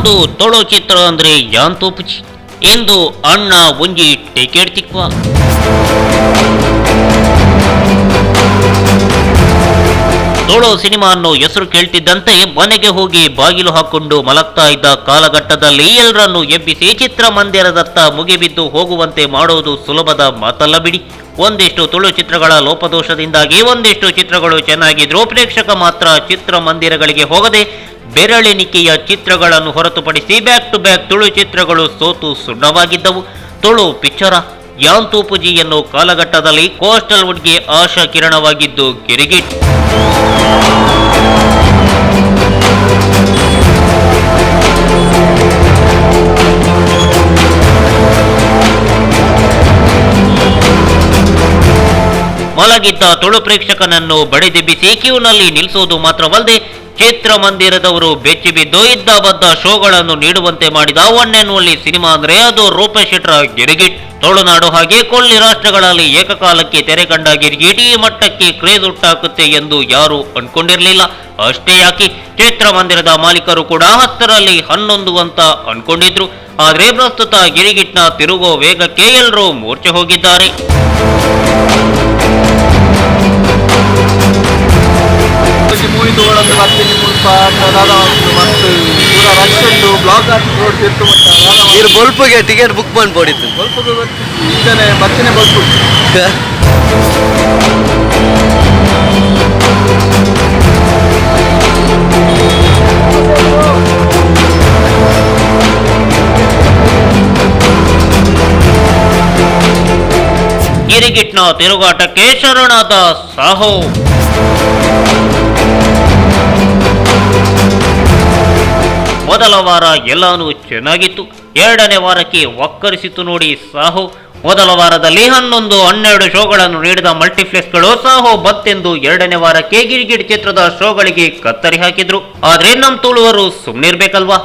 ಅಂದು ತೊಳೋ ಚಿತ್ರ ಅಂದ್ರೆ ಯಾಂತೋಪುಚಿ ಎಂದು ಅಣ್ಣ ಒಂಜಿ ಟಿಕೆಟ್ ತಿಕ್ವ. ತೊಳೋ ಸಿನಿಮಾ ಅನ್ನೋ ಹೆಸರು ಕೇಳ್ತಿದ್ದಂತೆ ಮನೆಗೆ ಹೋಗಿ ಬಾಗಿಲು ಹಾಕೊಂಡು ಮಲಗ್ತಾ ಇದ್ದ ಕಾಲಘಟ್ಟದಲ್ಲಿ ಎಲ್ಲರನ್ನು ಎಬ್ಬಿಸಿ ಚಿತ್ರಮಂದಿರದತ್ತ ಮುಗಿಬಿದ್ದು ಹೋಗುವಂತೆ ಮಾಡೋದು ಸುಲಭದ ಮಾತಲ್ಲ ಬಿಡಿ. ಒಂದಿಷ್ಟು ತುಳು ಚಿತ್ರಗಳ ಲೋಪದೋಷದಿಂದಾಗಿ ಒಂದಿಷ್ಟು ಚಿತ್ರಗಳು ಚೆನ್ನಾಗಿದ್ರು ಪ್ರೇಕ್ಷಕ ಮಾತ್ರ ಚಿತ್ರಮಂದಿರಗಳಿಗೆ ಹೋಗದೆ ಬೆರಳೆಣಿಕೆಯ ಚಿತ್ರಗಳನ್ನು ಹೊರತುಪಡಿಸಿ ಬ್ಯಾಕ್ ಟು ಬ್ಯಾಕ್ ತುಳು ಚಿತ್ರಗಳು ಸೋತು ಸುಣ್ಣವಾಗಿದ್ದವು. ತುಳು ಪಿಕ್ಚರ ಯಾಂತೂಪುಜಿ ಎನ್ನೋ ಕಾಲಘಟ್ಟದಲ್ಲಿ ಕೋಸ್ಟಲ್ ವುಡ್ಗೆ ಆಶಾ ಕಿರಣವಾಗಿದ್ದು ಗಿರಿಗಿಟ್. ಮಲಗಿದ್ದ ತುಳು ಪ್ರೇಕ್ಷಕನನ್ನು ಬಡಿದೆಬ್ಬಿಸಿ ಕ್ಯೂನಲ್ಲಿ ನಿಲ್ಲಿಸೋದು ಮಾತ್ರವಲ್ಲದೆ ಚಿತ್ರಮಂದಿರದವರು ಬೆಚ್ಚಿಬಿದ್ದು ಇದ್ದ ಬದ್ದ ಶೋಗಳನ್ನು ನೀಡುವಂತೆ ಮಾಡಿದ ಒನ್ ಅಂಡ್ ಓನ್ಲಿ ಸಿನಿಮಾ ಅಂದ್ರೆ ಅದು ರೂಪೇಶ್ ಶೆಟ್ರ ಗಿರಿಗಿಟ್. ತುಳುನಾಡು ಹಾಗೆ ಕೊಲ್ಲಿ ರಾಷ್ಟ್ರಗಳಲ್ಲಿ ಏಕಕಾಲಕ್ಕೆ ತೆರೆ ಕಂಡ ಗಿರಿಗಿಟ್ ಈ ಮಟ್ಟಕ್ಕೆ ಕ್ರೇಜ್ ಉಂಟಾಗುತ್ತೆ ಎಂದು ಯಾರು ಅನ್ಕೊಂಡಿರ್ಲಿಲ್ಲ. ಅಷ್ಟೇ ಯಾಕೆ ಚಿತ್ರಮಂದಿರದ ಮಾಲೀಕರು ಕೂಡ 10ರಲ್ಲಿ 11 ಅಂತ ಅನ್ಕೊಂಡಿದ್ರು. ಆದ್ರೆ ಪ್ರಸ್ತುತ ಗಿರಿಗಿಟ್ನ ತಿರುಗೋ ವೇಗಕ್ಕೆ ಎಲ್ಲರೂ ಮೂರ್ಛೆ ಹೋಗಿದ್ದಾರೆ. ಮೂವಿ ತಗೊಳ್ಳೋದು ಮತ್ತೆ ಬ್ಲಾಕ್ మీరు బొల్పుಗೆ టికెట్ బుక్ ಮಾಡ್ಬೋಡಿತ್ತು ಬೊಲ್ಪುಗೆ ಇದ್ದಾನೆ ಮತ್ತನೇ ಬೊಲ್ಪು ಗಿರಿಗಿಟ್ನ ತಿರುಗಾಟಕ್ಕೆ ಶರಣಾದ ಸಾಹೋ. ಮೊದಲ ವಾರ ಎಲ್ಲಾನು ಚೆನ್ನಾಗಿತ್ತು, ಎರಡನೇ ವಾರಕ್ಕೆ ಒಕ್ಕರಿಸಿತು ನೋಡಿ ಸಾಹೋ. ಮೊದಲ ವಾರದಲ್ಲಿ 11, 12 ಶೋಗಳನ್ನು ನೀಡಿದ ಮಲ್ಟಿಪ್ಲೆಕ್ಸ್ಗಳು ಸಾಹೋ ಬತ್ತೆಂದು ಎರಡನೇ ವಾರಕ್ಕೆ ಗಿರಿಗಿಟ್ ಚಿತ್ರದ ಶೋಗಳಿಗೆ ಕತ್ತರಿ ಹಾಕಿದ್ರು. ಆದ್ರೆ ನಮ್ ತುಳುವರು ಸುಮ್ನಿರ್ಬೇಕಲ್ವಾ?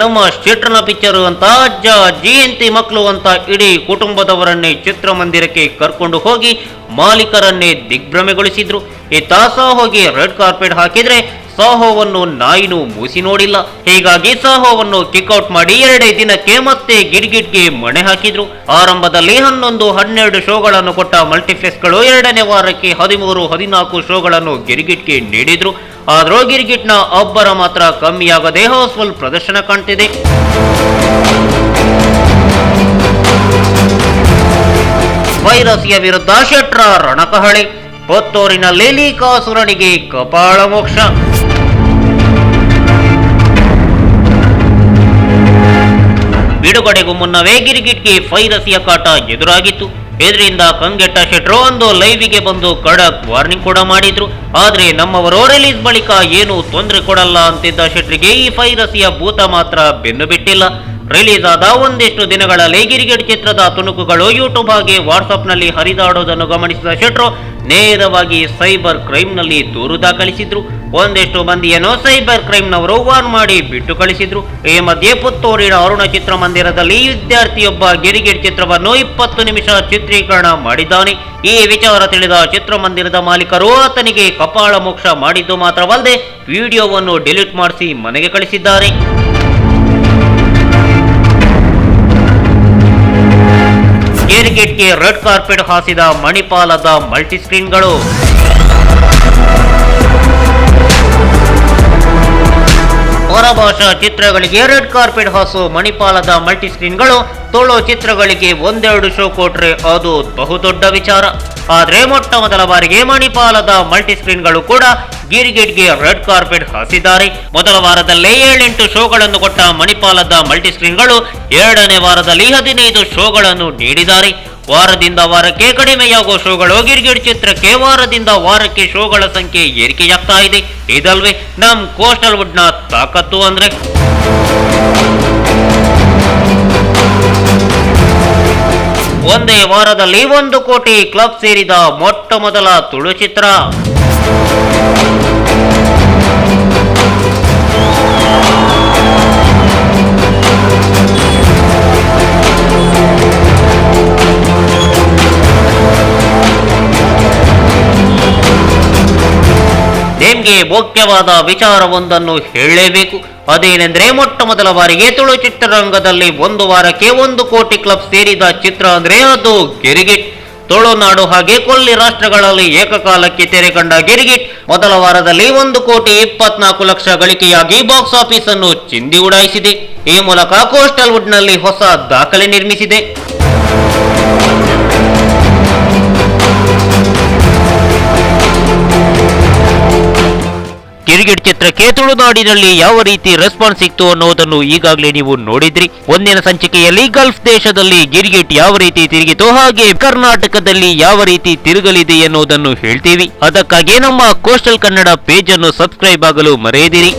ನಮ್ಮ ಶೆಟ್ರನ ಪಿಕ್ಚರ್ ಅಂತ ಅಜ್ಜ ಜಯಂತಿ ಮಕ್ಕಳು ಅಂತ ಇಡೀ ಕುಟುಂಬದವರನ್ನೇ ಚಿತ್ರಮಂದಿರಕ್ಕೆ ಕರ್ಕೊಂಡು ಹೋಗಿ ಮಾಲೀಕರನ್ನೇ ದಿಗ್ಭ್ರಮೆಗೊಳಿಸಿದ್ರು. ಇತ್ತ ಸಾಹೋಗೆ ರೆಡ್ ಕಾರ್ಪೆಟ್ ಹಾಕಿದ್ರೆ ಸಾಹೋವನ್ನು ನಾಯಿನೂ ಮೂಸಿ ನೋಡಿಲ್ಲ. ಹೀಗಾಗಿ ಸಾಹೋವನ್ನು ಕಿಕ್ಔಟ್ ಮಾಡಿ 2 ದಿನಕ್ಕೆ ಮತ್ತೆ ಗಿರ್ಗಿಟ್ಗೆ ಮಣೆ ಹಾಕಿದ್ರು. ಆರಂಭದಲ್ಲಿ 11, 12 ಶೋಗಳನ್ನು ಕೊಟ್ಟ ಮಲ್ಟಿಪ್ಲೆಕ್ಸ್ಗಳು ಎರಡನೇ ವಾರಕ್ಕೆ 13, 14 ಶೋಗಳನ್ನು ಗಿರ್ಗಿಟ್ಗೆ ನೀಡಿದ್ರು. ಆದ್ರೂ ಗಿರ್ಗಿಟ್ನ ಅಬ್ಬರ ಮಾತ್ರ ಕಮ್ಮಿಯಾಗದೆ ಹೌಸ್ಫುಲ್ ಪ್ರದರ್ಶನ ಕಾಣ್ತಿದೆ. ವೈರಸಿಯ ವಿರುದ್ಧ ಶೆಟ್ರ ರಣಕಹಳೆ, ಪುತ್ತೂರಿನಲ್ಲಿ ಲೀಕಾಸುರನಿಗೆ ಕಪಾಳ ಮೋಕ್ಷ. ಬಿಡುಗಡೆಗೂ ಮುನ್ನವೇ ಗಿರಿಗಿಟ್ಗೆ ವೈರಸಿಯ ಕಾಟ ಎದುರಾಗಿತ್ತು. ಇದರಿಂದ ಕಂಗೆಟ್ಟ ಶೆಟ್ರು ಒಂದು ಲೈವಿಗೆ ಬಂದು ಖಡಕ್ ವಾರ್ನಿಂಗ್ ಕೂಡ ಮಾಡಿದ್ರು. ಆದ್ರೆ ನಮ್ಮವರು ರಿಲೀಸ್ ಬಳಿಕ ಏನು ತೊಂದರೆ ಕೊಡಲ್ಲ ಅಂತಿದ್ದ ಶೆಟ್ರಿಗೆ ಈ ವೈರಸಿಯ ಭೂತ ಮಾತ್ರ ಬೆನ್ನು ಬಿಟ್ಟಿಲ್ಲ. ರಿಲೀಸ್ ಆದ ಒಂದಿಷ್ಟು ದಿನಗಳಲ್ಲಿ ಗಿರಿಗಿಟ್ ಚಿತ್ರದ ತುಣುಕುಗಳು ಯೂಟ್ಯೂಬ್ ಹಾಗೆ ವಾಟ್ಸ್ಆಪ್ ನಲ್ಲಿ ಹರಿದಾಡೋದನ್ನು ಗಮನಿಸಿದ ಶೆಟ್ರು ನೇರವಾಗಿ ಸೈಬರ್ ಕ್ರೈಮ್ ನಲ್ಲಿ ದೂರು ದಾಖಲಿಸಿದ್ರು. ಒಂದಿಷ್ಟು ಮಂದಿಯನ್ನು ಸೈಬರ್ ಕ್ರೈಮ್ ನವರು ವಾರ್ನ್ ಮಾಡಿ ಬಿಟ್ಟು ಕಳಿಸಿದ್ರು. ಈ ಮಧ್ಯೆ ಪುತ್ತೂರಿನ ಅರುಣ ಚಿತ್ರಮಂದಿರದಲ್ಲಿ ವಿದ್ಯಾರ್ಥಿಯೊಬ್ಬ ಗಿರಿಗಿಟ್ ಚಿತ್ರವನ್ನು 20 ನಿಮಿಷ ಚಿತ್ರೀಕರಣ ಮಾಡಿದ್ದಾನೆ. ಈ ವಿಚಾರ ತಿಳಿದ ಚಿತ್ರಮಂದಿರದ ಮಾಲೀಕರು ಆತನಿಗೆ ಕಪಾಳ ಮೋಕ್ಷ ಮಾಡಿದ್ದು ಮಾತ್ರವಲ್ಲದೆ ವಿಡಿಯೋವನ್ನು ಡಿಲೀಟ್ ಮಾಡಿಸಿ ಮನೆಗೆ ಕಳಿಸಿದ್ದಾರೆ. ಗಿರಿಗಿಟ್ಗೆ ರೆಡ್ ಕಾರ್ಪೆಟ್ ಹಾಸಿದ ಮಣಿಪಾಲದ ಮಲ್ಟಿಸ್ಕ್ರೀನ್ಗಳು. ಹೊರಭಾಷಾ ಚಿತ್ರಗಳಿಗೆ ರೆಡ್ ಕಾರ್ಪೆಟ್ ಹಾಸು ಮಣಿಪಾಲದ ಮಲ್ಟಿಸ್ಕ್ರೀನ್ಗಳು ತುಳು ಚಿತ್ರಗಳಿಗೆ 1-2 ಶೋ ಕೊಟ್ರೆ ಅದು ಬಹುದೊಡ್ಡ ವಿಚಾರ. ಆದ್ರೆ ಮೊಟ್ಟ ಮೊದಲ ಬಾರಿಗೆ ಮಣಿಪಾಲದ ಮಲ್ಟಿಸ್ಕ್ರೀನ್ಗಳು ಕೂಡ ಗಿರಿಗಿಟ್ಗೆ ರೆಡ್ ಕಾರ್ಪೆಟ್ ಹಾಸಿದ್ದಾರೆ. ಮೊದಲ ವಾರದಲ್ಲೇ 7-8 ಶೋಗಳನ್ನು ಕೊಟ್ಟ ಮಣಿಪಾಲದ ಮಲ್ಟಿಸ್ಕ್ರೀನ್ಗಳು ಎರಡನೇ ವಾರದಲ್ಲಿ 15 ಶೋಗಳನ್ನು ನೀಡಿದ್ದಾರೆ. ವಾರದಿಂದ ವಾರಕ್ಕೆ ಕಡಿಮೆಯಾಗುವ ಶೋಗಳು ಗಿರಿಗಿಟ್ ಚಿತ್ರಕ್ಕೆ ವಾರದಿಂದ ವಾರಕ್ಕೆ ಶೋಗಳ ಸಂಖ್ಯೆ ಏರಿಕೆಯಾಗ್ತಾ ಇದೆ. ಇದಲ್ವೇ ನಮ್ ಕೋಸ್ಟಲ್ ವುಡ್ ನ ತಾಕತ್ತು ಅಂದ್ರೆ. ಒಂದೇ ವಾರದಲ್ಲಿ 1 ಕೋಟಿ ಕ್ಲಬ್ ಸೇರಿದ ಮೊಟ್ಟ ಮೊದಲ ತುಳು ಚಿತ್ರ. ನಿಮ್ಗೆ ಮುಖ್ಯವಾದ ವಿಚಾರವೊಂದನ್ನು ಹೇಳಲೇಬೇಕು. ಅದೇನೆಂದ್ರೆ ಮೊಟ್ಟ ಮೊದಲ ಬಾರಿಗೆ ತುಳು ಚಿತ್ರರಂಗದಲ್ಲಿ ಒಂದು ವಾರಕ್ಕೆ 1 ಕೋಟಿ ಕ್ಲಬ್ ಸೇರಿದ ಚಿತ್ರ ಅಂದ್ರೆ ಅದು ಗಿರಿಗಿಟ್. ತುಳುನಾಡು ಹಾಗೆ ಕೊಲ್ಲಿ ರಾಷ್ಟ್ರಗಳಲ್ಲಿ ಏಕಕಾಲಕ್ಕೆ ತೆರೆ ಕಂಡ ಗಿರಿಗಿಟ್ ಮೊದಲ ವಾರದಲ್ಲಿ 1,24,00,000 ಗಳಿಕೆಯಾಗಿ ಬಾಕ್ಸ್ ಆಫೀಸ್ ಅನ್ನು ಚಿಂದಿ ಉಡಾಯಿಸಿದೆ. ಈ ಮೂಲಕ ಕೋಸ್ಟಲ್ ವುಡ್ ನಲ್ಲಿ ಹೊಸ ದಾಖಲೆ ನಿರ್ಮಿಸಿದೆ. ಗಿರಿಗಿಟ್ ಚಿತ್ರಕ್ಕೆ ತುಳುನಾಡಿನಲ್ಲಿ ಯಾವ ರೀತಿ ರೆಸ್ಪಾನ್ಸ್ ಸಿಕ್ತು ಅನ್ನೋದನ್ನು ಈಗಾಗಲೇ ನೀವು ನೋಡಿದ್ರಿ. ಒಂದಿನ ಸಂಚಿಕೆಯಲ್ಲಿ ಗಲ್ಫ್ ದೇಶದಲ್ಲಿ ಗಿರಿಗಿಟ್ ಯಾವ ರೀತಿ ತಿರುಗಿತು, ಹಾಗೆ ಕರ್ನಾಟಕದಲ್ಲಿ ಯಾವ ರೀತಿ ತಿರುಗಲಿದೆ ಎನ್ನುವುದನ್ನು ಹೇಳ್ತೀವಿ. ಅದಕ್ಕಾಗಿ ನಮ್ಮ ಕೋಸ್ಟಲ್ ಕನ್ನಡ ಪೇಜ್ ಅನ್ನು ಸಬ್ಸ್ಕ್ರೈಬ್ ಆಗಲು ಮರೆಯದಿರಿ.